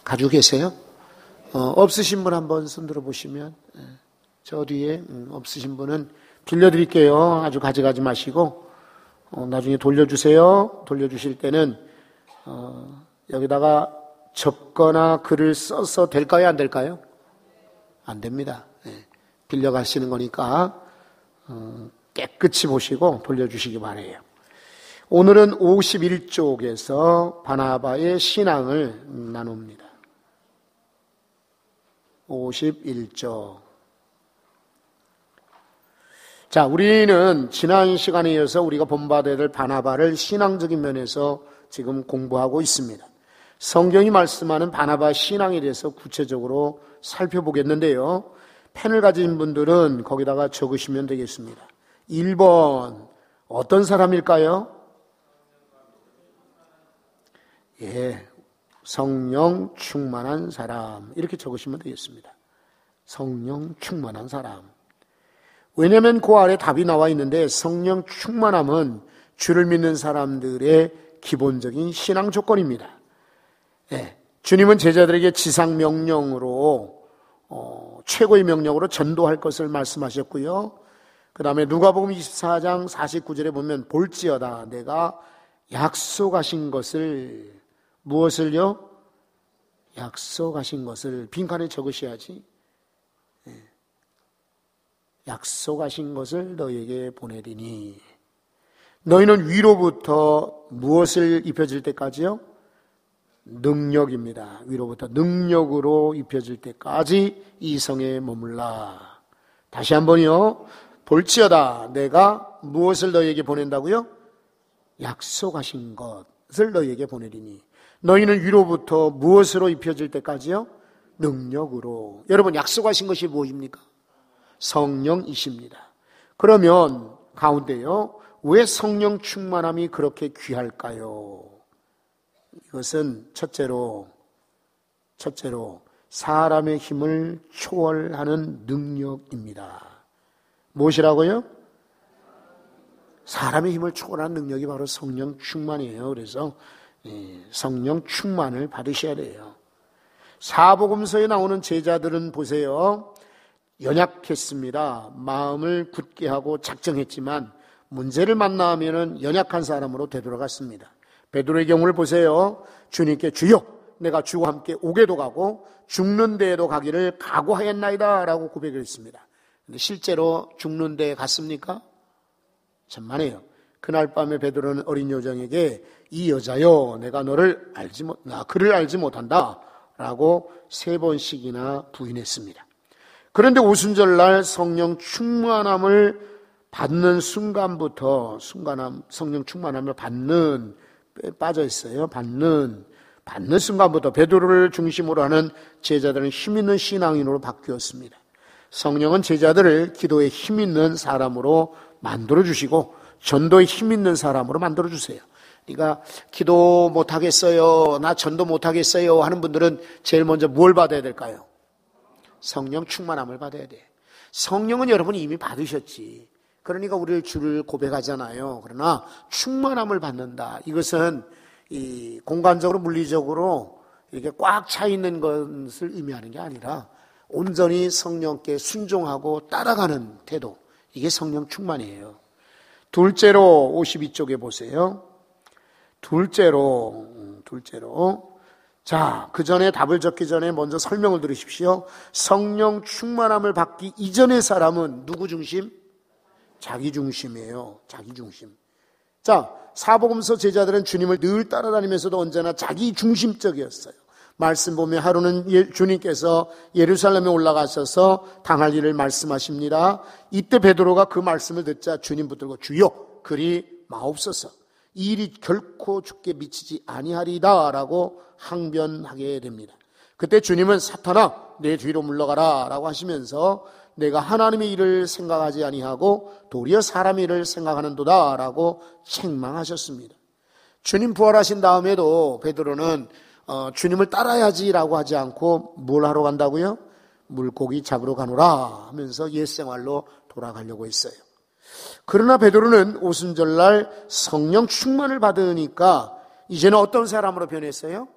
가지고 계세요? 없으신 분 한번 손 들어보시면, 저 뒤에 없으신 분은 빌려드릴게요. 아주 가져가지 마시고 나중에 돌려주세요. 돌려주실 때는 여기다가 적거나 글을 써서 될까요? 안 될까요? 안 됩니다. 빌려가시는 거니까 깨끗이 보시고 돌려주시기 바라요. 오늘은 51쪽에서 바나바의 신앙을 나눕니다. 51쪽. 자, 우리는 지난 시간에 이어서 우리가 본받아야 될 바나바를 신앙적인 면에서 지금 공부하고 있습니다. 성경이 말씀하는 바나바 신앙에 대해서 구체적으로 살펴보겠는데요. 펜을 가진 분들은 거기다가 적으시면 되겠습니다. 1번 어떤 사람일까요? 성령 충만한 사람, 이렇게 적으시면 되겠습니다. 성령 충만한 사람. 왜냐하면 그 아래 답이 나와 있는데, 성령 충만함은 주를 믿는 사람들의 기본적인 신앙 조건입니다. 주님은 제자들에게 지상 명령으로 최고의 명령으로 전도할 것을 말씀하셨고요. 그 다음에 누가복음 24장 49절에 보면 볼지어다 내가 약속하신 것을, 무엇을요? 약속하신 것을 빈칸에 적으셔야지. 약속하신 것을 너희에게 보내리니, 너희는 위로부터 무엇을 입혀질 때까지요? 능력입니다. 위로부터 능력으로 입혀질 때까지 이 성에 머물라. 다시 한번요. 볼지어다 내가 무엇을 너희에게 보낸다고요? 약속하신 것을 너희에게 보내리니, 너희는 위로부터 무엇으로 입혀질 때까지요? 능력으로. 여러분, 약속하신 것이 무엇입니까? 성령이십니다. 그러면 가운데요, 왜 성령 충만함이 그렇게 귀할까요? 이것은 첫째로 사람의 힘을 초월하는 능력입니다. 무엇이라고요? 사람의 힘을 초월하는 능력이 바로 성령 충만이에요. 그래서 성령 충만을 받으셔야 돼요. 사복음서에 나오는 제자들은 보세요. 연약했습니다. 마음을 굳게 하고 작정했지만 문제를 만나면은 연약한 사람으로 되돌아갔습니다. 베드로의 경우를 보세요. 주님께 주여 내가 주와 함께 오게도 가고 죽는 데에도 가기를 각오하였나이다 라고 고백을 했습니다. 근데 실제로 죽는 데에 갔습니까? 천만에요. 그날 밤에 베드로는 어린 여종에게 이 여자여 내가 그를 알지 못한다 라고 3번씩이나 부인했습니다. 그런데 오순절날 성령 충만함을 받는 순간부터 성령 충만함을 빠져 있어요. 받는 순간부터 베드로를 중심으로 하는 제자들은 힘 있는 신앙인으로 바뀌었습니다. 성령은 제자들을 기도에 힘 있는 사람으로 만들어주시고 전도에 힘 있는 사람으로 만들어주세요. 그러니까 기도 못하겠어요, 나 전도 못하겠어요 하는 분들은 제일 먼저 뭘 받아야 될까요? 성령 충만함을 받아야 돼. 성령은 여러분이 이미 받으셨지. 그러니까 우리를 주를 고백하잖아요. 그러나 충만함을 받는다. 이것은 이 공간적으로 물리적으로 이렇게 꽉 차 있는 것을 의미하는 게 아니라 온전히 성령께 순종하고 따라가는 태도. 이게 성령 충만이에요. 둘째로 52쪽에 보세요. 둘째로 자, 그 전에 답을 적기 전에 먼저 설명을 들으십시오. 성령 충만함을 받기 이전의 사람은 누구 중심? 자기 중심이에요. 자기 중심. 자, 사복음서 제자들은 주님을 늘 따라다니면서도 언제나 자기 중심적이었어요. 말씀 보면 하루는 주님께서 예루살렘에 올라가셔서 당할 일을 말씀하십니다. 이때 베드로가 그 말씀을 듣자 주님 붙들고 주여 그리 마옵소서, 이 일이 결코 주께 미치지 아니하리다 라고 항변하게 됩니다. 그때 주님은 사탄아 내 뒤로 물러가라 라고 하시면서 내가 하나님의 일을 생각하지 아니하고 도리어 사람의 일을 생각하는도다 라고 책망하셨습니다. 주님 부활하신 다음에도 베드로는 주님을 따라야지 라고 하지 않고 뭘 하러 간다고요? 물고기 잡으러 가노라 하면서 옛생활로 돌아가려고 했어요. 그러나 베드로는 오순절날 성령 충만을 받으니까 이제는 어떤 사람으로 변했어요?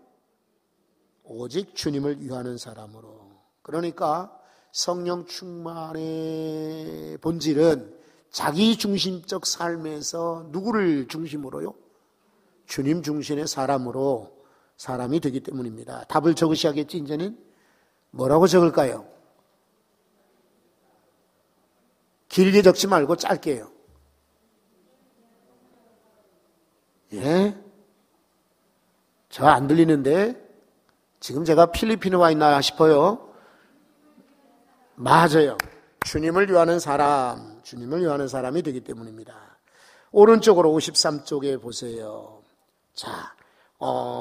오직 주님을 위하는 사람으로. 그러니까 성령 충만의 본질은 자기 중심적 삶에서 누구를 중심으로요? 주님 중심의 사람으로 사람이 되기 때문입니다. 답을 적으셔야겠지. 이제는 뭐라고 적을까요? 길게 적지 말고 짧게요. 예? 저 안 들리는데 지금 제가 필리핀에 와 있나 싶어요. 맞아요. 주님을 위하는 사람, 주님을 위하는 사람이 되기 때문입니다. 오른쪽으로 53쪽에 보세요. 자,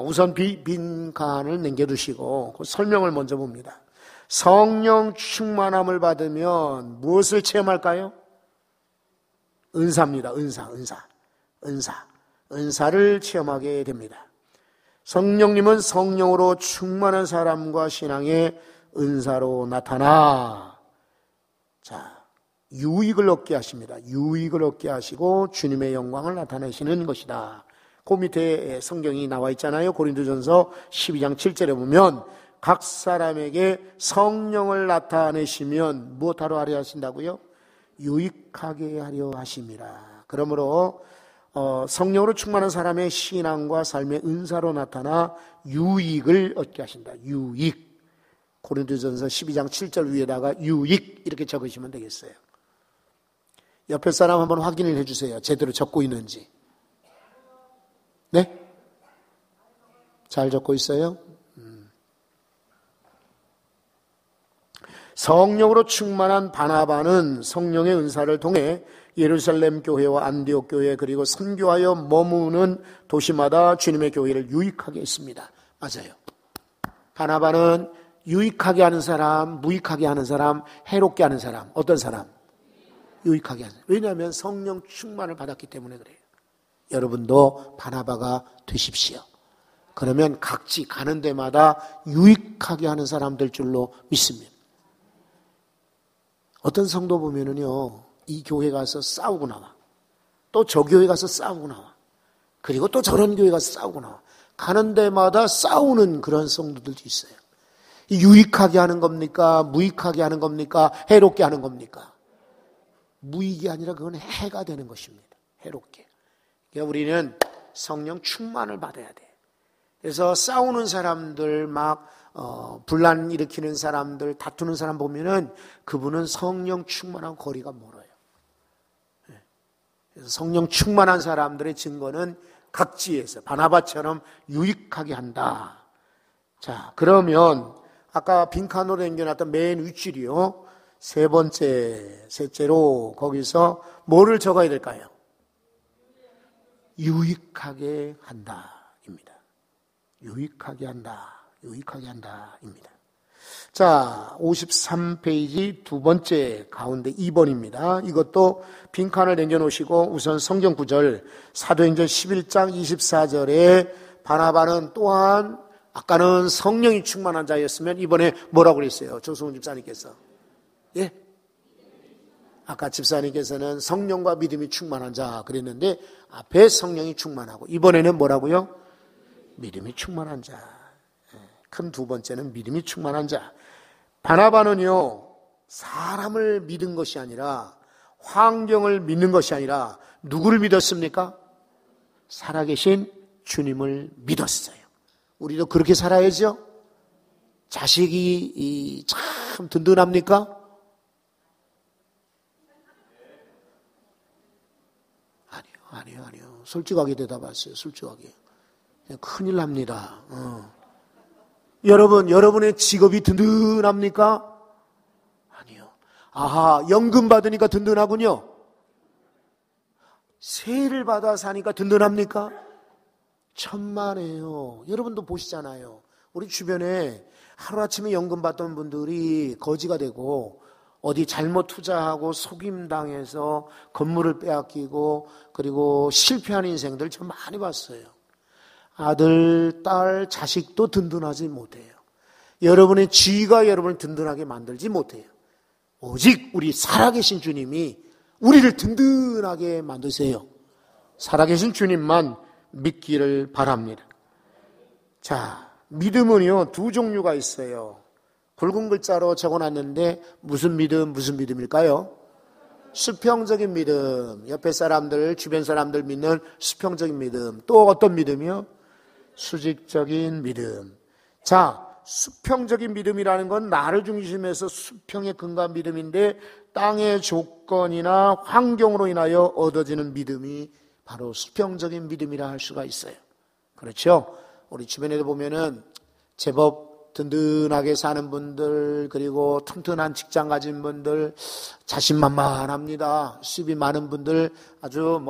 우선 빈칸을 남겨두시고 그 설명을 먼저 봅니다. 성령 충만함을 받으면 무엇을 체험할까요? 은사입니다. 은사를 체험하게 됩니다. 성령님은 성령으로 충만한 사람과 신앙의 은사로 나타나 유익을 얻게 하십니다. 유익을 얻게 하시고 주님의 영광을 나타내시는 것이다. 그 밑에 성경이 나와 있잖아요. 고린도전서 12장 7절에 보면 각 사람에게 성령을 나타내시면 무엇하러 하려 하신다고요? 유익하게 하려 하심이라. 그러므로 성령으로 충만한 사람의 신앙과 삶의 은사로 나타나 유익을 얻게 하신다. 유익. 고린도전서 12장 7절 위에다가 유익 이렇게 적으시면 되겠어요. 옆에 사람 한번 확인을 해주세요. 제대로 적고 있는지. 네? 잘 적고 있어요? 성령으로 충만한 바나바는 성령의 은사를 통해 예루살렘 교회와 안디옥 교회 그리고 선교하여 머무는 도시마다 주님의 교회를 유익하게 했습니다. 맞아요. 바나바는 유익하게 하는 사람, 무익하게 하는 사람, 해롭게 하는 사람. 어떤 사람? 유익하게 하는 사람. 왜냐하면 성령 충만을 받았기 때문에 그래요. 여러분도 바나바가 되십시오. 그러면 각지 가는 데마다 유익하게 하는 사람 될 줄로 믿습니다. 어떤 성도 보면은요, 이 교회 가서 싸우고 나와. 또 저 교회 가서 싸우고 나와. 그리고 또 저런 교회 가서 싸우고 나와. 가는 데마다 싸우는 그런 성도들도 있어요. 유익하게 하는 겁니까? 무익하게 하는 겁니까? 해롭게 하는 겁니까? 무익이 아니라 그건 해가 되는 것입니다. 해롭게. 그러니까 우리는 성령 충만을 받아야 돼. 그래서 싸우는 사람들 막 분란 일으키는 사람들, 다투는 사람 보면은 그분은 성령 충만한 거리가 멀어요. 그래서 성령 충만한 사람들의 증거는 각지에서 바나바처럼 유익하게 한다. 자, 그러면 아까 빈칸으로 남겨놨던 맨 윗줄이요. 셋째로 거기서 뭐를 적어야 될까요? 유익하게 한다입니다. 유익하게 한다입니다. 자, 53페이지 두 번째 가운데 2번입니다. 이것도 빈칸을 남겨놓으시고 우선 성경 구절 사도행전 11장 24절에 바나바는 또한 아까는 성령이 충만한 자였으면 이번에 뭐라고 그랬어요? 조승훈 집사님께서. 예? 아까 집사님께서는 성령과 믿음이 충만한 자 그랬는데 앞에 성령이 충만하고 이번에는 뭐라고요? 믿음이 충만한 자. 큰 두 번째는 믿음이 충만한 자. 바나바는요, 사람을 믿은 것이 아니라 환경을 믿는 것이 아니라 누구를 믿었습니까? 살아계신 주님을 믿었어요. 우리도 그렇게 살아야죠. 자식이 참 든든합니까? 아니요. 솔직하게 대답하세요. 솔직하게. 큰일 납니다. 여러분의 직업이 든든합니까? 아니요. 아하, 연금 받으니까 든든하군요. 세를 받아 사니까 든든합니까? 천만에요. 여러분도 보시잖아요. 우리 주변에 하루아침에 연금 받던 분들이 거지가 되고 어디 잘못 투자하고 속임당해서 건물을 빼앗기고 그리고 실패한 인생들 좀 많이 봤어요. 아들, 딸, 자식도 든든하지 못해요. 여러분의 지위가 여러분을 든든하게 만들지 못해요. 오직 우리 살아계신 주님이 우리를 든든하게 만드세요. 살아계신 주님만 믿기를 바랍니다. 자, 믿음은요, 두 종류가 있어요. 굵은 글자로 적어놨는데 무슨 믿음일까요? 수평적인 믿음. 옆에 사람들, 주변 사람들 믿는 수평적인 믿음. 또 어떤 믿음이요? 수직적인 믿음. 자, 수평적인 믿음이라는 건 나를 중심해서 수평에 근거한 믿음인데 땅의 조건이나 환경으로 인하여 얻어지는 믿음이 바로 수평적인 믿음이라 할 수가 있어요. 그렇죠? 우리 주변에도 보면은 제법 든든하게 사는 분들, 그리고 튼튼한 직장 가진 분들, 자신만만합니다. 수입이 많은 분들 아주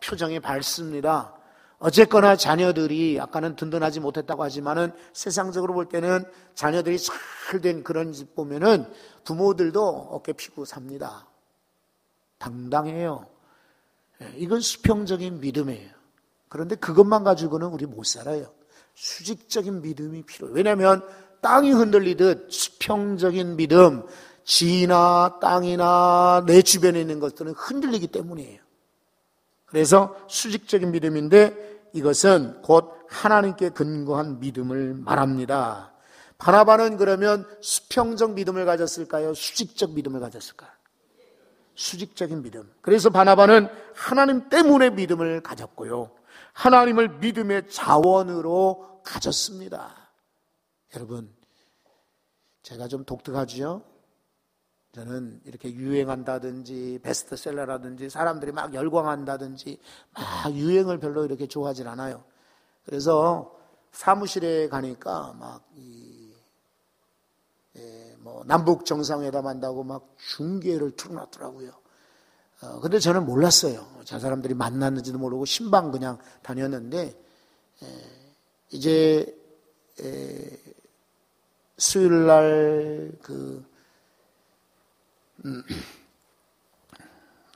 표정이 밝습니다. 어쨌거나 자녀들이 아까는 든든하지 못했다고 하지만은 세상적으로 볼 때는 자녀들이 잘 된 그런 집 보면은 부모들도 어깨 피고 삽니다. 당당해요. 이건 수평적인 믿음이에요. 그런데 그것만 가지고는 우리 못 살아요. 수직적인 믿음이 필요해요. 왜냐하면 땅이 흔들리듯 수평적인 믿음, 지나 땅이나 내 주변에 있는 것들은 흔들리기 때문이에요. 그래서 수직적인 믿음인데 이것은 곧 하나님께 근거한 믿음을 말합니다. 바나바는 그러면 수평적 믿음을 가졌을까요? 수직적 믿음을 가졌을까요? 수직적인 믿음. 그래서 바나바는 하나님 때문에 믿음을 가졌고요. 하나님을 믿음의 자원으로 가졌습니다. 여러분, 제가 좀 독특하죠? 저는 이렇게 유행한다든지 베스트셀러라든지 사람들이 막 열광한다든지 막 유행을 별로 이렇게 좋아하진 않아요. 그래서 사무실에 가니까 막 남북 정상회담 한다고 막 중계를 틀어놨더라고요. 근데 저는 몰랐어요. 저 사람들이 만났는지도 모르고 신방 그냥 다녔는데 이제 수요일 날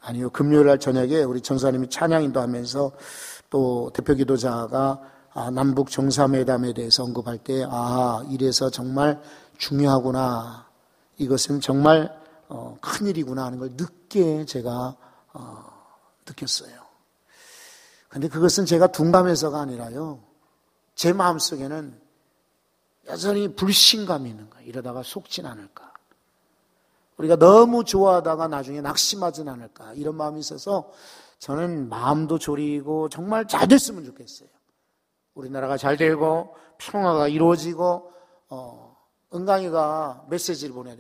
아니요, 금요일 날 저녁에 우리 전사님이 찬양인도 하면서 또 대표 기도자가 남북 정상회담에 대해서 언급할 때 이래서 정말 중요하구나, 이것은 정말 큰일이구나 하는 걸 늦게 제가 느꼈어요. 근데 그것은 제가 둔감해서가 아니라요, 제 마음속에는 여전히 불신감이 있는 거예요. 이러다가 속진 않을까, 우리가 너무 좋아하다가 나중에 낙심하진 않을까, 이런 마음이 있어서 저는 마음도 졸이고 정말 잘 됐으면 좋겠어요. 우리나라가 잘 되고 평화가 이루어지고 은강이가 메시지를 보내요.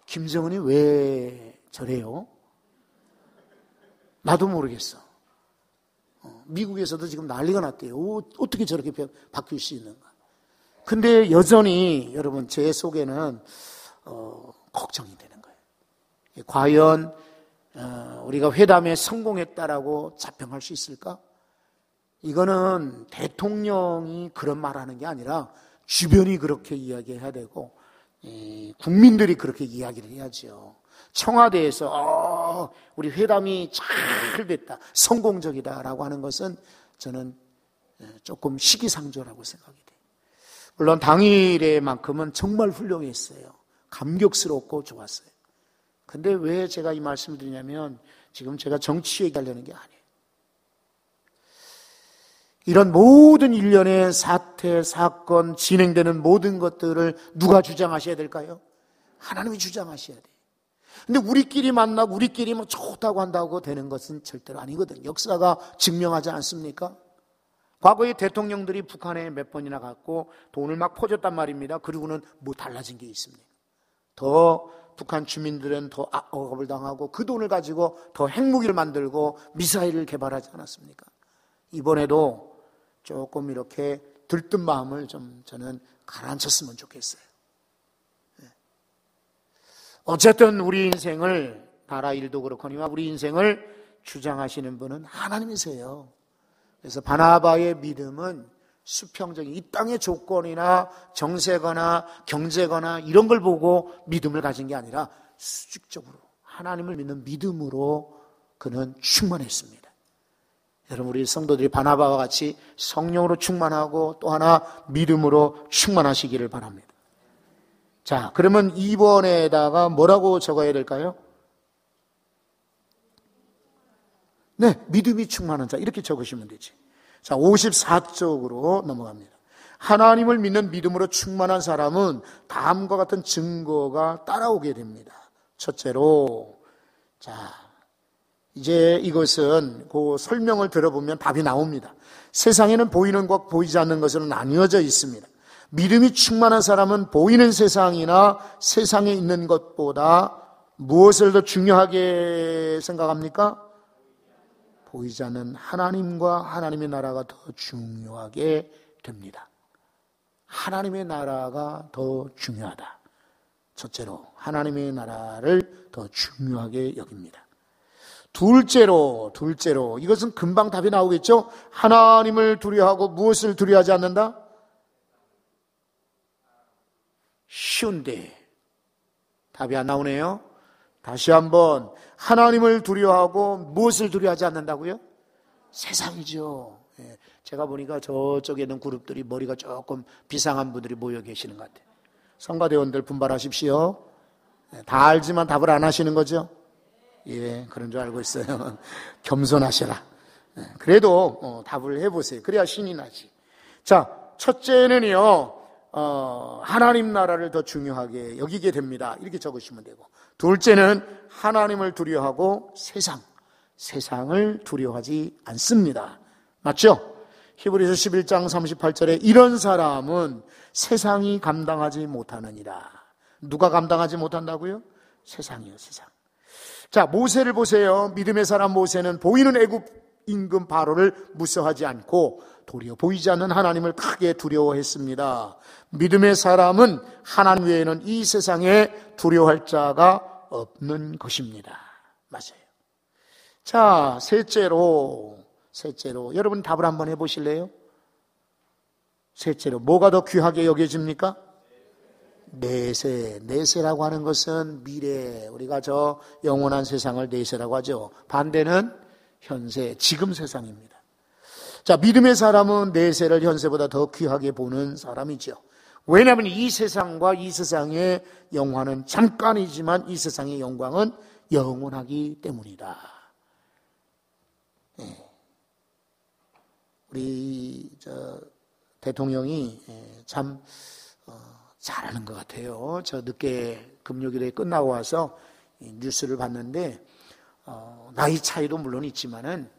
김정은이 왜 저래요? 나도 모르겠어. 미국에서도 지금 난리가 났대요. 어떻게 저렇게 바뀔 수 있는가. 근데 여전히 여러분 제 속에는 걱정이 되는 거예요. 과연 우리가 회담에 성공했다라고 자평할 수 있을까? 이거는 대통령이 그런 말하는 게 아니라 주변이 그렇게 이야기해야 되고 국민들이 그렇게 이야기를 해야죠. 청와대에서 우리 회담이 잘 됐다, 성공적이다라고 하는 것은 저는 조금 시기상조라고 생각이 돼요. 물론 당일의 만큼은 정말 훌륭했어요. 감격스럽고 좋았어요. 근데 왜 제가 이 말씀을 드리냐면 지금 제가 정치 얘기하려는 게 아니에요. 이런 모든 일련의 사태, 사건, 진행되는 모든 것들을 누가 주장하셔야 될까요? 하나님이 주장하셔야 돼요. 근데 우리끼리 만나고 우리끼리 뭐 좋다고 한다고 되는 것은 절대로 아니거든요. 역사가 증명하지 않습니까? 과거에 대통령들이 북한에 몇 번이나 갔고 돈을 막 퍼줬단 말입니다. 그리고는 뭐 달라진 게 있습니까? 더 북한 주민들은 더 억압을 당하고 그 돈을 가지고 더 핵무기를 만들고 미사일을 개발하지 않았습니까? 이번에도 조금 이렇게 들뜬 마음을 좀 저는 가라앉혔으면 좋겠어요. 어쨌든 우리 인생을, 나라 일도 그렇거니와 우리 인생을 주장하시는 분은 하나님이세요. 그래서 바나바의 믿음은 수평적인, 이 땅의 조건이나 정세거나 경제거나 이런 걸 보고 믿음을 가진 게 아니라 수직적으로 하나님을 믿는 믿음으로 그는 충만했습니다. 여러분, 우리 성도들이 바나바와 같이 성령으로 충만하고 또 하나 믿음으로 충만하시기를 바랍니다. 자, 그러면 2번에다가 뭐라고 적어야 될까요? 네, 믿음이 충만한 자, 이렇게 적으시면 되지. 자, 54쪽으로 넘어갑니다. 하나님을 믿는 믿음으로 충만한 사람은 다음과 같은 증거가 따라오게 됩니다. 첫째로, 이제 이것은 그 설명을 들어보면 답이 나옵니다. 세상에는 보이는 것, 보이지 않는 것으로 나뉘어져 있습니다. 믿음이 충만한 사람은 보이는 세상이나 세상에 있는 것보다 무엇을 더 중요하게 생각합니까? 보이지 않는 하나님과 하나님의 나라가 더 중요하게 됩니다. 하나님의 나라가 더 중요하다. 첫째로 하나님의 나라를 더 중요하게 여깁니다. 둘째로 이것은 금방 답이 나오겠죠? 하나님을 두려워하고 무엇을 두려워하지 않는다? 쉬운데 답이 안 나오네요. 다시 한번, 하나님을 두려워하고 무엇을 두려워하지 않는다고요? 세상이죠. 제가 보니까 저쪽에 있는 그룹들이 머리가 조금 비상한 분들이 모여 계시는 것 같아요. 성가대원들 분발하십시오. 다 알지만 답을 안 하시는 거죠? 예, 그런 줄 알고 있어요. 겸손하셔라. 그래도 답을 해보세요. 그래야 신이 나지. 자, 첫째는요, 하나님 나라를 더 중요하게 여기게 됩니다. 이렇게 적으시면 되고, 둘째는 하나님을 두려워하고 세상을 두려워하지 않습니다. 맞죠? 히브리서 11장 38절에 이런 사람은 세상이 감당하지 못하느니라. 누가 감당하지 못한다고요? 세상이요, 세상. 자, 모세를 보세요. 믿음의 사람 모세는 보이는 애굽 임금 바로를 무서워하지 않고 도리어 보이지 않는 하나님을 크게 두려워했습니다. 믿음의 사람은 하나님 외에는 이 세상에 두려워할 자가 없는 것입니다. 맞아요. 자, 셋째로 여러분 답을 한번 해보실래요? 셋째로 뭐가 더 귀하게 여겨집니까? 내세라고 하는 것은 미래, 우리가 저 영원한 세상을 내세라고 하죠. 반대는 현세, 지금 세상입니다. 자, 믿음의 사람은 내세를 현세보다 더 귀하게 보는 사람이죠. 왜냐하면 이 세상과 이 세상의 영화는 잠깐이지만 이 세상의 영광은 영원하기 때문이다. 우리 대통령이 참 잘하는 것 같아요. 저 늦게 금요일에 끝나고 와서 뉴스를 봤는데 나이 차이도 물론 있지만은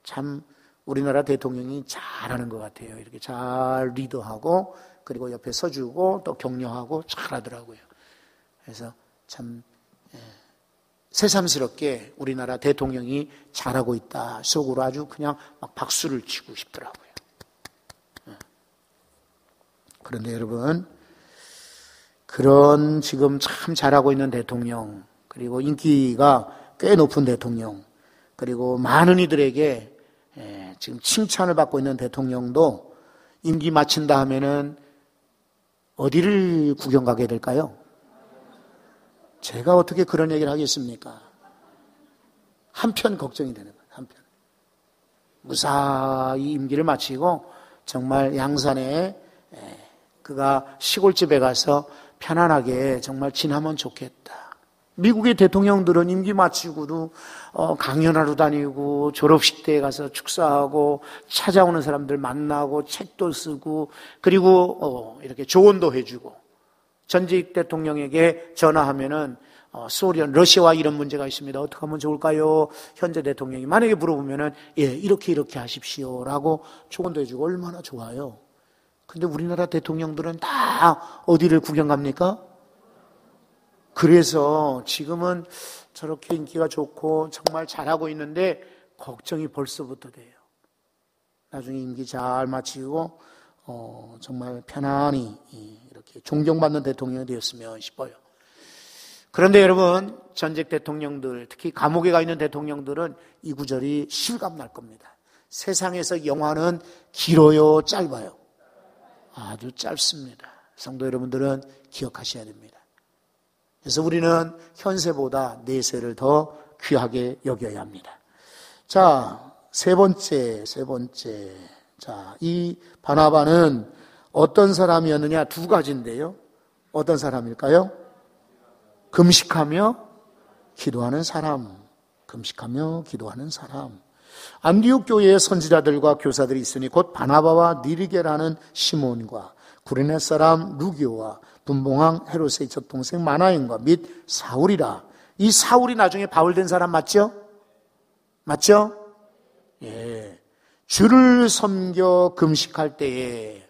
참 우리나라 대통령이 잘하는 것 같아요. 이렇게 잘 리더하고 그리고 옆에 서주고 또 격려하고 잘하더라고요. 그래서 참 새삼스럽게 우리나라 대통령이 잘하고 있다 속으로 아주 그냥 막 박수를 치고 싶더라고요. 그런데 여러분, 그런 지금 참 잘하고 있는 대통령, 그리고 인기가 꽤 높은 대통령, 그리고 많은 이들에게 지금 칭찬을 받고 있는 대통령도 임기 마친다 하면은 어디를 구경 가게 될까요? 제가 어떻게 그런 얘기를 하겠습니까? 한편 걱정이 되는 거예요. 한편. 무사히 임기를 마치고 정말 양산에 그가 시골집에 가서 편안하게 정말 지나면 좋겠다. 미국의 대통령들은 임기 마치고도 강연하러 다니고 졸업식 때에 가서 축사하고 찾아오는 사람들 만나고 책도 쓰고 그리고 이렇게 조언도 해주고 전직 대통령에게 전화하면은 소련, 러시아와 이런 문제가 있습니다. 어떻게 하면 좋을까요? 현재 대통령이 만약에 물어보면은 이렇게 하십시오라고 조언도 해주고 얼마나 좋아요. 근데 우리나라 대통령들은 다 어디를 구경 갑니까? 그래서 지금은 저렇게 인기가 좋고 정말 잘하고 있는데 걱정이 벌써부터 돼요. 나중에 임기 잘 마치고 정말 편안히 이렇게 존경받는 대통령이 되었으면 싶어요. 그런데 여러분, 전직 대통령들, 특히 감옥에 가 있는 대통령들은 이 구절이 실감날 겁니다. 세상에서 영화는 길어요, 짧아요? 아주 짧습니다. 성도 여러분들은 기억하셔야 됩니다. 그래서 우리는 현세보다 내세를 더 귀하게 여겨야 합니다. 자, 세 번째. 자, 이 바나바는 어떤 사람이었느냐? 두 가지인데요. 어떤 사람일까요? 금식하며 기도하는 사람. 금식하며 기도하는 사람. 안디옥 교회에 선지자들과 교사들이 있으니 곧 바나바와 니르게라는 시몬과 구레네 사람 루기오와 분봉왕 헤롯의 젖동생 마나인과 및 사울이라. 이 사울이 나중에 바울 된 사람 맞죠? 맞죠? 예. 주를 섬겨 금식할 때에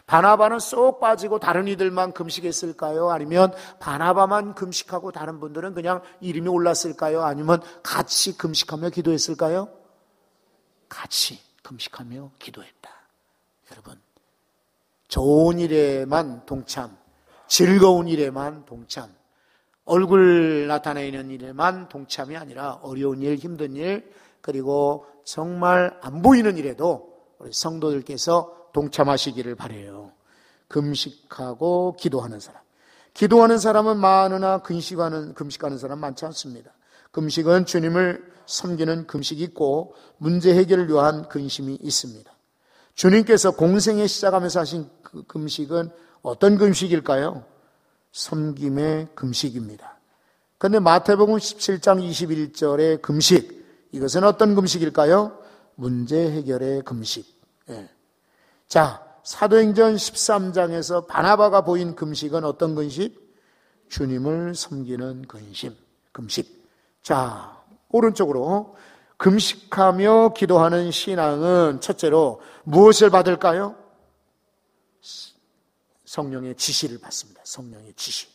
바나바는 쏙 빠지고 다른 이들만 금식했을까요? 아니면 바나바만 금식하고 다른 분들은 그냥 이름이 올랐을까요? 아니면 같이 금식하며 기도했을까요? 같이 금식하며 기도했다. 여러분, 좋은 일에만 동참, 즐거운 일에만 동참, 얼굴 나타내는 일에만 동참이 아니라 어려운 일, 힘든 일, 그리고 정말 안 보이는 일에도 우리 성도들께서 동참하시기를 바라요. 금식하고 기도하는 사람. 기도하는 사람은 많으나 금식하는 사람 많지 않습니다. 금식은 주님을 섬기는 금식이 있고 문제 해결을 위한 근심이 있습니다. 주님께서 공생에 시작하면서 하신 그 금식은 어떤 금식일까요? 섬김의 금식입니다. 그런데 마태복음 17장 21절의 금식, 이것은 어떤 금식일까요? 문제 해결의 금식. 예. 자, 사도행전 13장에서 바나바가 보인 금식은 어떤 금식? 주님을 섬기는 금식. 자, 오른쪽으로 금식하며 기도하는 신앙은 첫째로 무엇을 받을까요? 성령의 지시를 받습니다. 성령의 지시.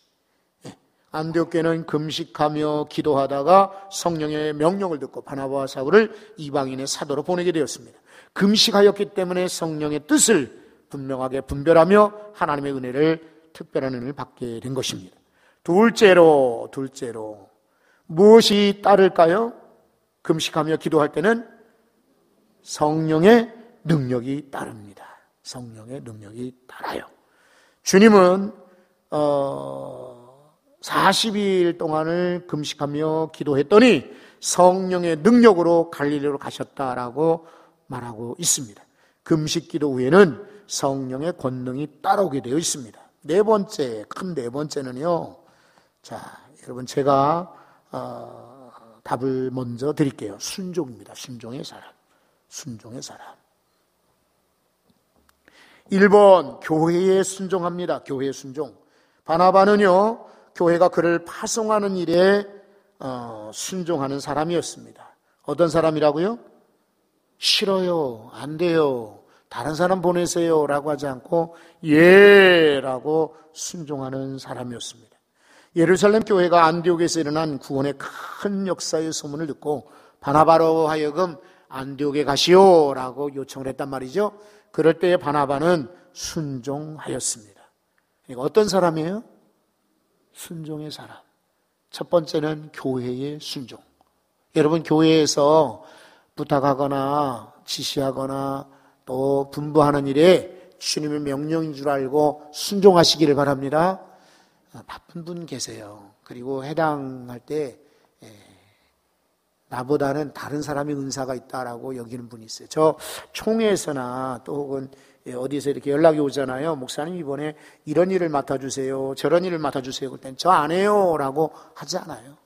안디옥 교회는 금식하며 기도하다가 성령의 명령을 듣고 바나바와 사울을 이방인의 사도로 보내게 되었습니다. 금식하였기 때문에 성령의 뜻을 분명하게 분별하며 하나님의 은혜를, 특별한 은혜를 받게 된 것입니다. 둘째로 무엇이 따를까요? 금식하며 기도할 때는 성령의 능력이 따릅니다. 성령의 능력이 따라요. 주님은 40일 동안을 금식하며 기도했더니 성령의 능력으로 갈릴리로 가셨다라고 말하고 있습니다. 금식 기도 후에는 성령의 권능이 따라오게 되어 있습니다. 큰 네 번째는요. 자, 여러분 제가 답을 먼저 드릴게요. 순종입니다. 순종의 사람. 1번, 교회에 순종합니다. 교회에 순종. 바나바는요, 교회가 그를 파송하는 일에 순종하는 사람이었습니다. 어떤 사람이라고요? 싫어요, 안 돼요, 다른 사람 보내세요 라고 하지 않고 예 라고 순종하는 사람이었습니다. 예루살렘 교회가 안디옥에서 일어난 구원의 큰 역사의 소문을 듣고 바나바로 하여금 안디옥에 가시오 라고 요청을 했단 말이죠. 그럴 때에 바나바는 순종하였습니다. 그러니까 어떤 사람이에요? 순종의 사람. 첫 번째는 교회의 순종. 여러분, 교회에서 부탁하거나 지시하거나 또 분부하는 일에 주님의 명령인 줄 알고 순종하시기를 바랍니다. 바쁜 분 계세요. 그리고 해당할 때 나보다는 다른 사람이 은사가 있다라고 여기는 분이 있어요. 저 총회에서나 또 혹은 어디서 이렇게 연락이 오잖아요. 목사님 이번에 이런 일을 맡아주세요, 저런 일을 맡아주세요. 그럴 땐 저 안 해요 라고 하지 않아요.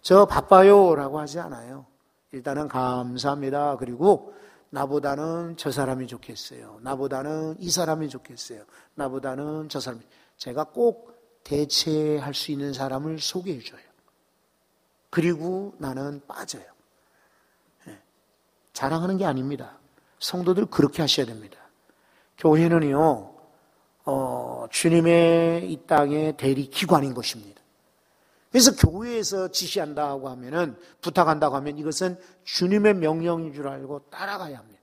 저 바빠요 라고 하지 않아요. 일단은 감사합니다. 그리고 나보다는 저 사람이 좋겠어요, 나보다는 이 사람이 좋겠어요, 나보다는 저 사람이, 제가 꼭 대체할 수 있는 사람을 소개해줘요. 그리고 나는 빠져요. 자랑하는 게 아닙니다. 성도들 그렇게 하셔야 됩니다. 교회는요, 주님의 이 땅의 대리기관인 것입니다. 그래서 교회에서 지시한다고 하면은, 부탁한다고 하면 이것은 주님의 명령인 줄 알고 따라가야 합니다.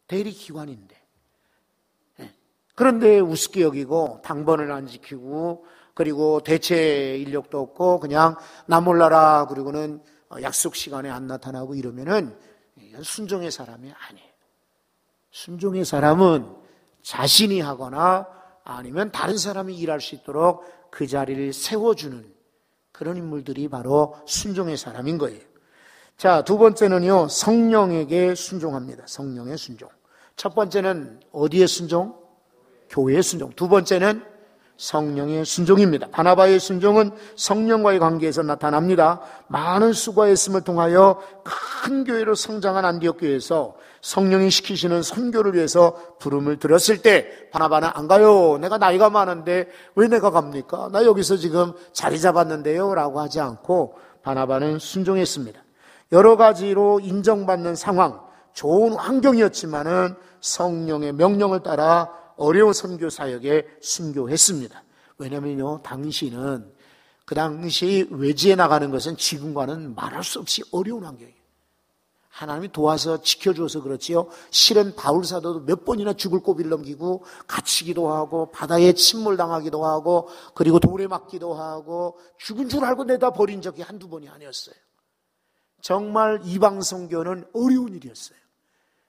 대리기관인데. 그런데 우습게 여기고 당번을 안 지키고 그리고 대체 인력도 없고 그냥 나 몰라라 그리고는 약속 시간에 안 나타나고 이러면은 순종의 사람이 아니에요. 순종의 사람은 자신이 하거나 아니면 다른 사람이 일할 수 있도록 그 자리를 세워주는 그런 인물들이 바로 순종의 사람인 거예요. 자, 두 번째는요, 성령에게 순종합니다. 성령의 순종. 첫 번째는 어디에 순종? 교회의 순종. 두 번째는 성령의 순종입니다. 바나바의 순종은 성령과의 관계에서 나타납니다. 많은 수고했음을 통하여 큰 교회로 성장한 안디옥 교회에서 성령이 시키시는 선교를 위해서 부름을 드렸을 때 바나바는 안 가요. 내가 나이가 많은데 왜 내가 갑니까? 나 여기서 지금 자리 잡았는데요 라고 하지 않고 바나바는 순종했습니다. 여러 가지로 인정받는 상황, 좋은 환경이었지만은 성령의 명령을 따라 어려운 선교 사역에 순교했습니다. 왜냐면요, 당시는 그 당시 외지에 나가는 것은 지금과는 말할 수 없이 어려운 환경이에요. 하나님이 도와서 지켜주어서 그렇지요. 실은 바울 사도도 몇 번이나 죽을 고비를 넘기고 갇히기도 하고 바다에 침몰당하기도 하고 그리고 돌에 맞기도 하고 죽은 줄 알고 내다 버린 적이 한두 번이 아니었어요. 정말 이방 선교는 어려운 일이었어요.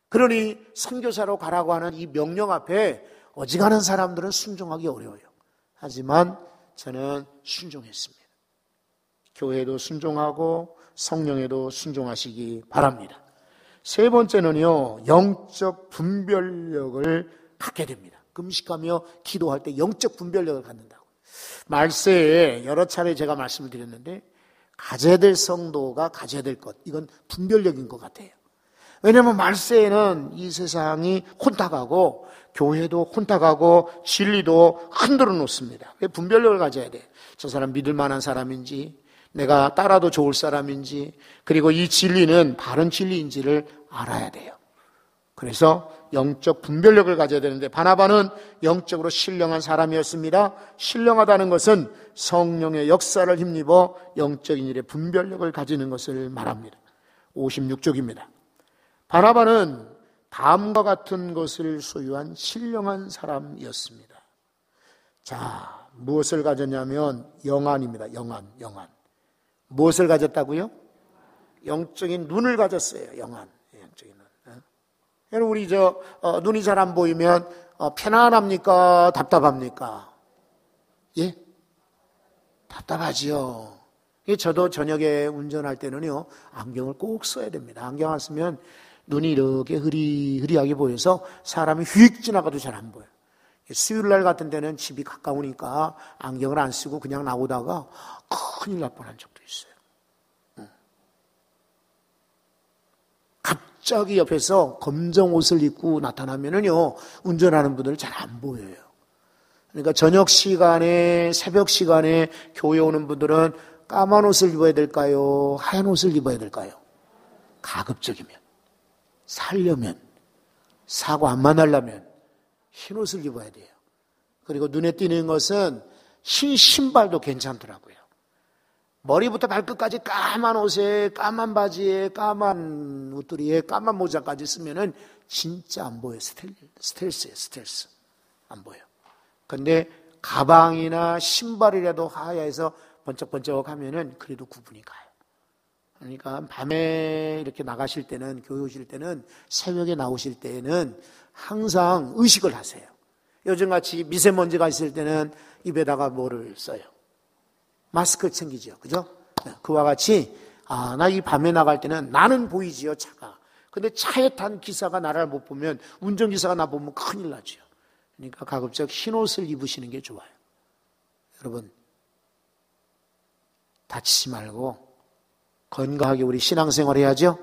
그러니 선교사로 가라고 하는 이 명령 앞에 어지간한 사람들은 순종하기 어려워요. 하지만 저는 순종했습니다. 교회도 순종하고 성령에도 순종하시기 바랍니다. 세 번째는요, 영적 분별력을 갖게 됩니다. 금식하며 기도할 때 영적 분별력을 갖는다고. 말세에 여러 차례 제가 말씀을 드렸는데 가져야 될 성도가 가져야 될 것, 이건 분별력인 것 같아요. 왜냐하면 말세에는 이 세상이 혼탁하고 교회도 혼탁하고 진리도 흔들어 놓습니다. 왜 분별력을 가져야 돼? 저 사람 믿을 만한 사람인지, 내가 따라도 좋을 사람인지, 그리고 이 진리는 바른 진리인지를 알아야 돼요. 그래서 영적 분별력을 가져야 되는데 바나바는 영적으로 신령한 사람이었습니다. 신령하다는 것은 성령의 역사를 힘입어 영적인 일에 분별력을 가지는 것을 말합니다. 56쪽입니다. 바나바는 다음과 같은 것을 소유한 신령한 사람이었습니다. 자, 무엇을 가졌냐면 영안입니다. 영안. 무엇을 가졌다고요? 영적인 눈을 가졌어요. 영적인 눈. 여러분, 우리 눈이 잘 안 보이면 편안합니까? 답답합니까? 예? 답답하지요. 저도 저녁에 운전할 때는요, 안경을 꼭 써야 됩니다. 안경 안 쓰면 눈이 이렇게 흐리하게 보여서 사람이 휙 지나가도 잘 안 보여요. 수요일날 같은 데는 집이 가까우니까 안경을 안 쓰고 그냥 나오다가 큰일 날 뻔한 적도 있어요. 갑자기 옆에서 검정 옷을 입고 나타나면은요, 운전하는 분들 잘 안 보여요. 그러니까 저녁 시간에, 새벽 시간에 교회 오는 분들은 까만 옷을 입어야 될까요? 하얀 옷을 입어야 될까요? 가급적이면, 살려면, 사고 안 만나려면 흰 옷을 입어야 돼요. 그리고 눈에 띄는 것은 흰 신발도 괜찮더라고요. 머리부터 발끝까지 까만 옷에, 까만 바지에, 까만 옷들이에, 까만 모자까지 쓰면은 진짜 안 보여요. 스텔스예요, 스텔스. 안 보여. 근데 가방이나 신발이라도 하야해서 번쩍번쩍 하면은 그래도 구분이 가요. 그러니까 밤에 이렇게 나가실 때는, 교회 오실 때는, 새벽에 나오실 때는 항상 의식을 하세요. 요즘같이 미세먼지가 있을 때는 입에다가 뭐를 써요? 마스크를 챙기죠. 그죠? 그와 같이, 나 이 밤에 나갈 때는 나는 보이지요, 차가. 근데 차에 탄 기사가 나를 못 보면, 운전기사가 나 보면 큰일 나죠. 그러니까 가급적 흰 옷을 입으시는 게 좋아요. 여러분, 다치지 말고 건강하게 우리 신앙생활 해야죠.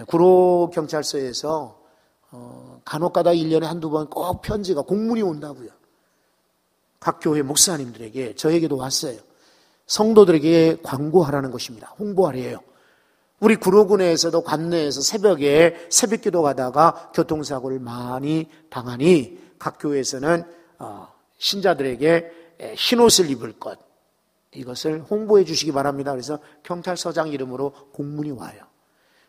구로경찰서에서 간혹가다 1년에 한두 번 꼭 편지가, 공문이 온다고요. 각 교회 목사님들에게, 저에게도 왔어요. 성도들에게 광고하라는 것입니다. 홍보하래요. 우리 구로군에서도 관내에서 새벽에 새벽기도 가다가 교통사고를 많이 당하니 각 교회에서는 신자들에게 흰옷을 입을 것, 이것을 홍보해 주시기 바랍니다. 그래서 경찰서장 이름으로 공문이 와요.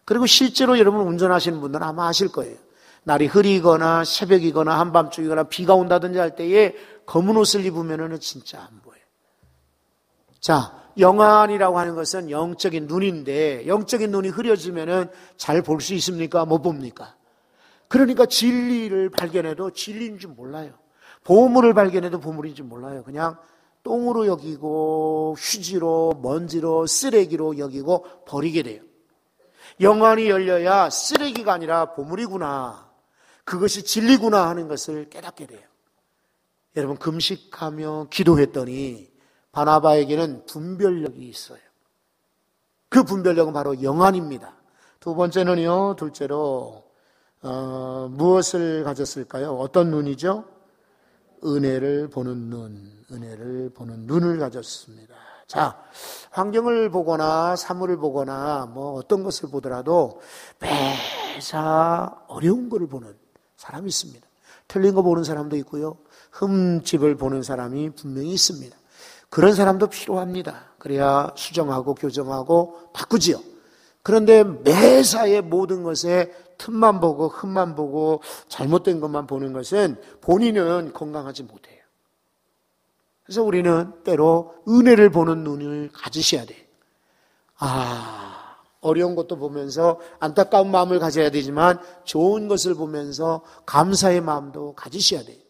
그리고 실제로 여러분 운전하시는 분들은 아마 아실 거예요. 날이 흐리거나 새벽이거나 한밤중이거나 비가 온다든지 할 때에 검은 옷을 입으면은 진짜 안 보여요. 자, 영안이라고 하는 것은 영적인 눈인데, 영적인 눈이 흐려지면은 잘 볼 수 있습니까? 못 봅니까? 그러니까 진리를 발견해도 진리인 줄 몰라요. 보물을 발견해도 보물인 줄 몰라요. 그냥 똥으로 여기고 휴지로, 먼지로, 쓰레기로 여기고 버리게 돼요. 영안이 열려야 쓰레기가 아니라 보물이구나, 그것이 진리구나 하는 것을 깨닫게 돼요. 여러분 금식하며 기도했더니 바나바에게는 분별력이 있어요. 그 분별력은 바로 영안입니다. 두 번째는요, 둘째로 무엇을 가졌을까요? 어떤 눈이죠? 은혜를 보는 눈, 은혜를 보는 눈을 가졌습니다. 자, 환경을 보거나 사물을 보거나 뭐 어떤 것을 보더라도 매사 어려운 것을 보는 사람이 있습니다. 틀린 거 보는 사람도 있고요. 흠집을 보는 사람이 분명히 있습니다. 그런 사람도 필요합니다. 그래야 수정하고 교정하고 바꾸지요. 그런데 매사의 모든 것에 틈만 보고 흠만 보고 잘못된 것만 보는 것은 본인은 건강하지 못해요. 그래서 우리는 때로 은혜를 보는 눈을 가지셔야 돼요. 어려운 것도 보면서 안타까운 마음을 가져야 되지만 좋은 것을 보면서 감사의 마음도 가지셔야 돼요.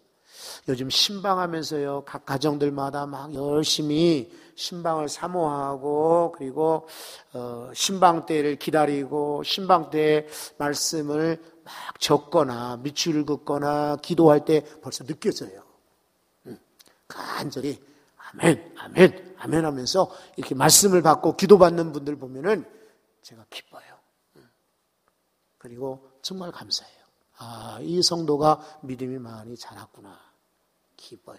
요즘 신방하면서요, 각 가정들마다 막 열심히 신방을 사모하고, 그리고 신방 때를 기다리고, 신방 때 말씀을 막 적거나 밑줄을 긋거나 기도할 때 벌써 느껴져요. 간절히 아멘, 아멘, 아멘 하면서 이렇게 말씀을 받고 기도받는 분들 보면은 제가 기뻐요. 그리고 정말 감사해요. 이 성도가 믿음이 많이 자랐구나. 기뻐요.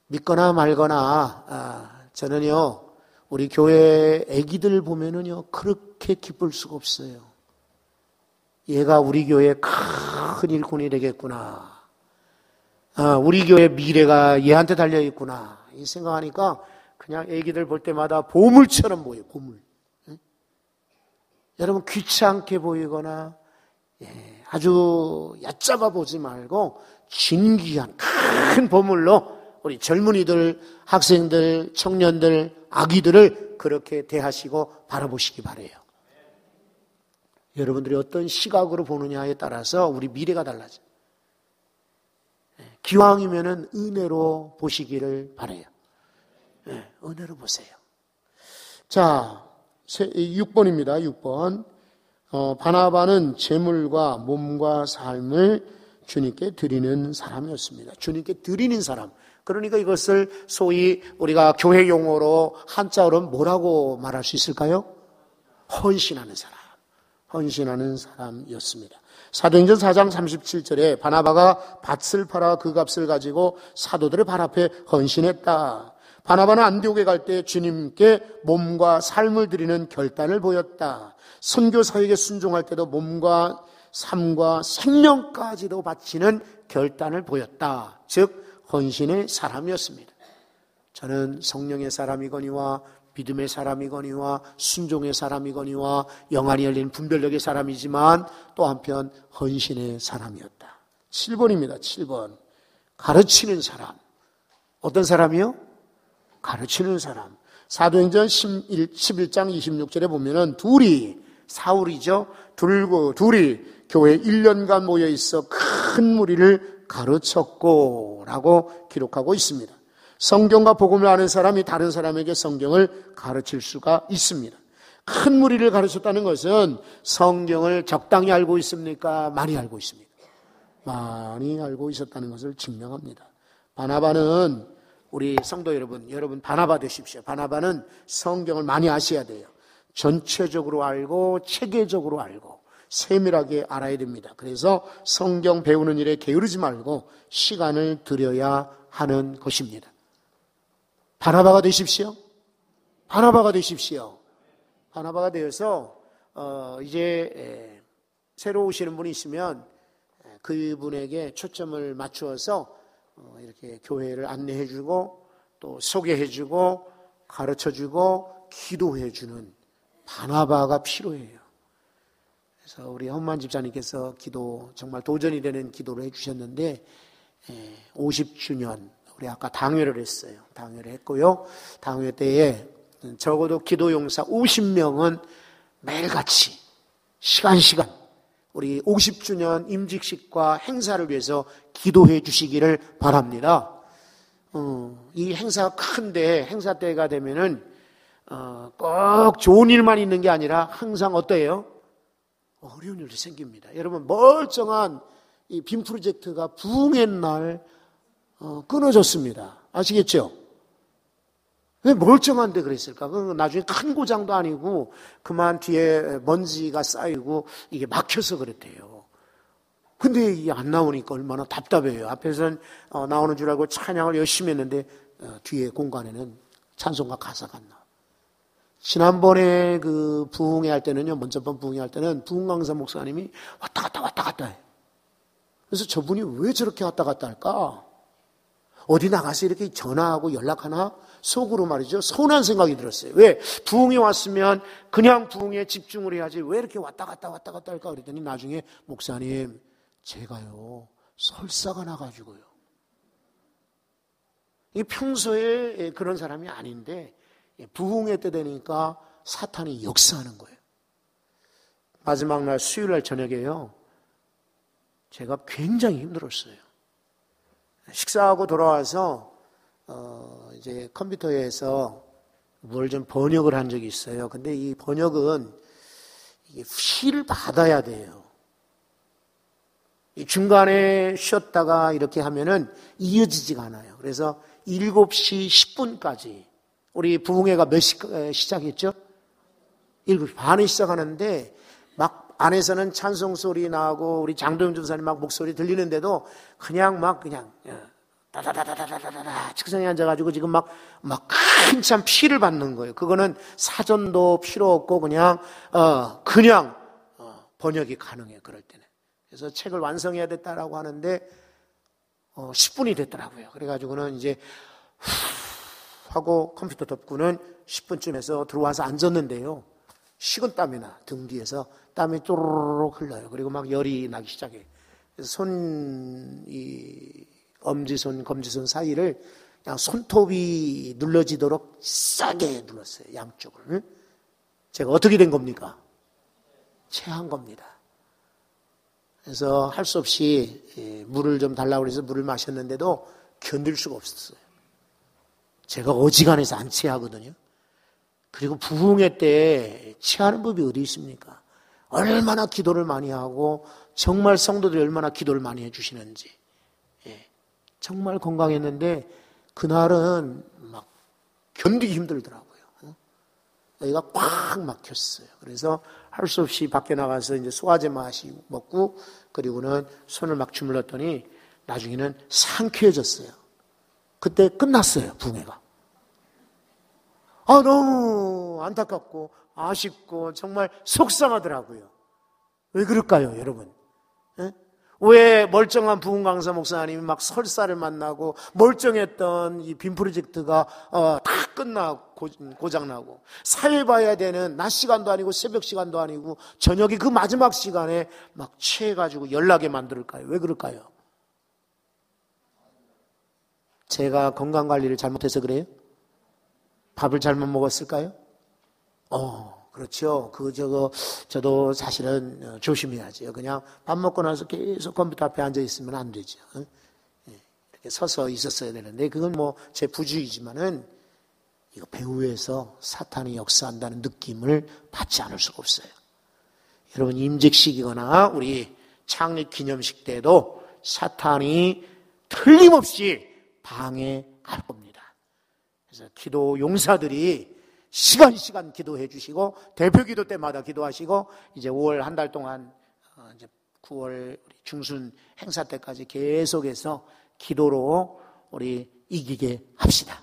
믿거나 말거나 저는요, 우리 교회 애기들 보면은요, 그렇게 기쁠 수가 없어요. 얘가 우리 교회 큰 일꾼이 되겠구나. 우리 교회 미래가 얘한테 달려있구나. 이 생각하니까 그냥 애기들 볼 때마다 보물처럼 보여요. 보물. 응? 여러분 귀찮게 보이거나 아주 얕잡아 보지 말고 진귀한 큰 보물로 우리 젊은이들, 학생들, 청년들, 아기들을 그렇게 대하시고 바라보시기 바라요. 여러분들이 어떤 시각으로 보느냐에 따라서 우리 미래가 달라져요. 기왕이면은 은혜로 보시기를 바라요. 은혜로 보세요. 자, 6번입니다. 6번. 바나바는 재물과 몸과 삶을 주님께 드리는 사람이었습니다. 주님께 드리는 사람. 그러니까 이것을 소위 우리가 교회 용어로 한자어로 뭐라고 말할 수 있을까요? 헌신하는 사람. 헌신하는 사람이었습니다. 사도행전 4장 37절에 바나바가 밭을 팔아 그 값을 가지고 사도들의 발 앞에 헌신했다. 바나바는 안디옥에 갈 때 주님께 몸과 삶을 드리는 결단을 보였다. 선교 사역에 순종할 때도 몸과 삶과 생명까지도 바치는 결단을 보였다. 즉 헌신의 사람이었습니다. 저는 성령의 사람이거니와 믿음의 사람이거니와 순종의 사람이거니와 영안이 열린 분별력의 사람이지만 또 한편 헌신의 사람이었다. 7번입니다. 7번. 가르치는 사람. 어떤 사람이요? 가르치는 사람. 사도행전 11장 26절에 보면은 사울이죠. 둘이 교회 1년간 모여 있어 큰 무리를 가르쳤고 라고 기록하고 있습니다. 성경과 복음을 아는 사람이 다른 사람에게 성경을 가르칠 수가 있습니다. 큰 무리를 가르쳤다는 것은 성경을 적당히 알고 있습니까? 많이 알고 있습니까? 많이 알고 있었다는 것을 증명합니다. 바나바는 우리 성도 여러분 바나바 되십시오. 바나바는 성경을 많이 아셔야 돼요. 전체적으로 알고 체계적으로 알고 세밀하게 알아야 됩니다. 그래서 성경 배우는 일에 게으르지 말고 시간을 들여야 하는 것입니다. 바나바가 되십시오. 바나바가 되십시오. 바나바가 되어서 이제 새로 오시는 분이 있으면 그분에게 초점을 맞추어서 이렇게 교회를 안내해주고 또 소개해주고 가르쳐주고 기도해주는 바나바가 필요해요. 그래서 우리 헌만 집사님께서 기도 정말 도전이 되는 기도를 해주셨는데 50주년 우리 아까 당회를 했어요. 당회를 했고요. 당회 때에 적어도 기도용사 50명은 매일같이 시간 우리 50주년 임직식과 행사를 위해서 기도해 주시기를 바랍니다. 이 행사가 큰데 행사 때가 되면은 꼭 좋은 일만 있는 게 아니라 항상 어때요? 어려운 일이 생깁니다. 여러분 멀쩡한 이 빔 프로젝트가 부흥의 날 끊어졌습니다. 아시겠죠? 왜 멀쩡한데 그랬을까? 나중에 큰 고장도 아니고 그만 뒤에 먼지가 쌓이고 이게 막혀서 그랬대요. 근데 이게 안 나오니까 얼마나 답답해요. 앞에서는 나오는 줄 알고 찬양을 열심히 했는데 뒤에 공간에는 찬송가 가사가 안 나와. 지난번에 그 부흥회 할 때는요, 먼저번 부흥회 할 때는 부흥강사 목사님이 왔다 갔다 해요. 그래서 저분이 왜 저렇게 왔다 갔다 할까? 어디 나가서 이렇게 전화하고 연락하나? 속으로 말이죠. 서운한 생각이 들었어요. 왜? 부흥에 왔으면 그냥 부흥에 집중을 해야지 왜 이렇게 왔다 갔다 할까? 그랬더니 나중에 목사님, 제가요, 설사가 나가지고요. 이 평소에 그런 사람이 아닌데 부흥회 때 되니까 사탄이 역사하는 거예요. 마지막 날 수요일 날 저녁에요. 제가 굉장히 힘들었어요. 식사하고 돌아와서 이제 컴퓨터에서 뭘 좀 번역을 한 적이 있어요. 근데 이 번역은 이게 휘를 받아야 돼요. 이 중간에 쉬었다가 이렇게 하면은 이어지지가 않아요. 그래서 7시 10분까지 우리 부흥회가 몇 시 시작했죠? 7시 반에 시작하는데 막 안에서는 찬송 소리 나고 우리 장도영 전사님 막 목소리 들리는데도 그냥 다다다다다다다다 책상에 앉아가지고 지금 막 한참 피를 받는 거예요. 그거는 사전도 필요 없고 그냥 번역이 가능해요. 그럴 때는. 그래서 책을 완성해야 됐다라고 하는데 10분이 됐더라고요. 그래가지고는 이제 하고 컴퓨터 덮고는 10분쯤에서 들어와서 앉았는데요. 식은땀이 나. 등 뒤에서 땀이 쪼르륵 흘러요. 그리고 막 열이 나기 시작해요. 그래서 엄지손, 검지손 사이를 그냥 손톱이 눌러지도록 싸게 눌렀어요. 양쪽을. 제가 어떻게 된 겁니까? 체한 겁니다. 그래서 할 수 없이 물을 좀 달라고 해서 물을 마셨는데도 견딜 수가 없었어요. 제가 어지간해서 안 체하거든요. 그리고 부흥회 때 체하는 법이 어디 있습니까? 얼마나 기도를 많이 하고 정말 성도들이 얼마나 기도를 많이 해주시는지. 정말 건강했는데 그날은 막 견디기 힘들더라고요. 여기가 꽉 막혔어요. 그래서 할 수 없이 밖에 나가서 이제 소화제 먹고 그리고는 손을 막 주물렀더니 나중에는 상쾌해졌어요. 그때 끝났어요, 부흥회가. 너무 안타깝고 아쉽고 정말 속상하더라고요. 왜 그럴까요, 여러분? 왜 멀쩡한 부흥 강사 목사님이 막 설사를 만나고 멀쩡했던 이 빔 프로젝트가 다 끝나고 고장나고 사회 봐야 되는 낮 시간도 아니고 새벽 시간도 아니고 저녁이 그 마지막 시간에 막 취해가지고 연락에 만들까요? 왜 그럴까요? 제가 건강관리를 잘못해서 그래요? 밥을 잘못 먹었을까요? 그렇죠. 저도 사실은 조심해야죠. 그냥 밥 먹고 나서 계속 컴퓨터 앞에 앉아 있으면 안 되죠. 이렇게 서서 있었어야 되는데, 그건 제 부주의지만은, 이거 배후에서 사탄이 역사한다는 느낌을 받지 않을 수가 없어요. 여러분, 임직식이거나 우리 창립 기념식 때도 사탄이 틀림없이 방해할 겁니다. 그래서 기도 용사들이 시간 기도해 주시고 대표 기도 때마다 기도하시고 이제 5월 한 달 동안 이제 9월 중순 행사 때까지 계속해서 기도로 우리 이기게 합시다.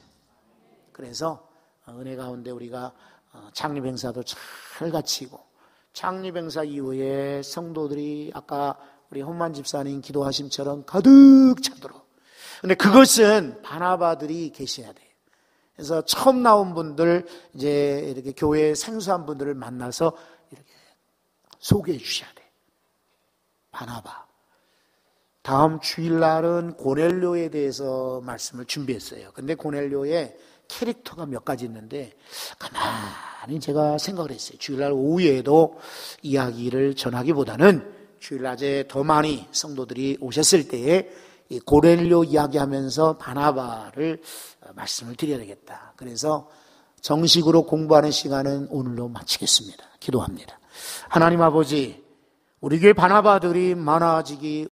그래서 은혜 가운데 우리가 창립 행사도 잘 갖추고 창립 행사 이후에 성도들이 아까 우리 혼만 집사님 기도하심처럼 가득 차도록. 근데 그것은 바나바들이 계셔야 돼요. 그래서 처음 나온 분들, 이제 이렇게 교회에 생소한 분들을 만나서 이렇게 소개해 주셔야 돼. 바나바. 다음 주일날은 고넬료에 대해서 말씀을 준비했어요. 근데 고넬료의 캐릭터가 몇 가지 있는데, 가만히 제가 생각을 했어요. 주일날 오후에도 이야기를 전하기보다는 주일낮에 더 많이 성도들이 오셨을 때에 이 고넬료 이야기하면서 바나바를 말씀을 드려야 되겠다. 그래서 정식으로 공부하는 시간은 오늘로 마치겠습니다. 기도합니다. 하나님 아버지, 우리 교회 바나바들이 많아지기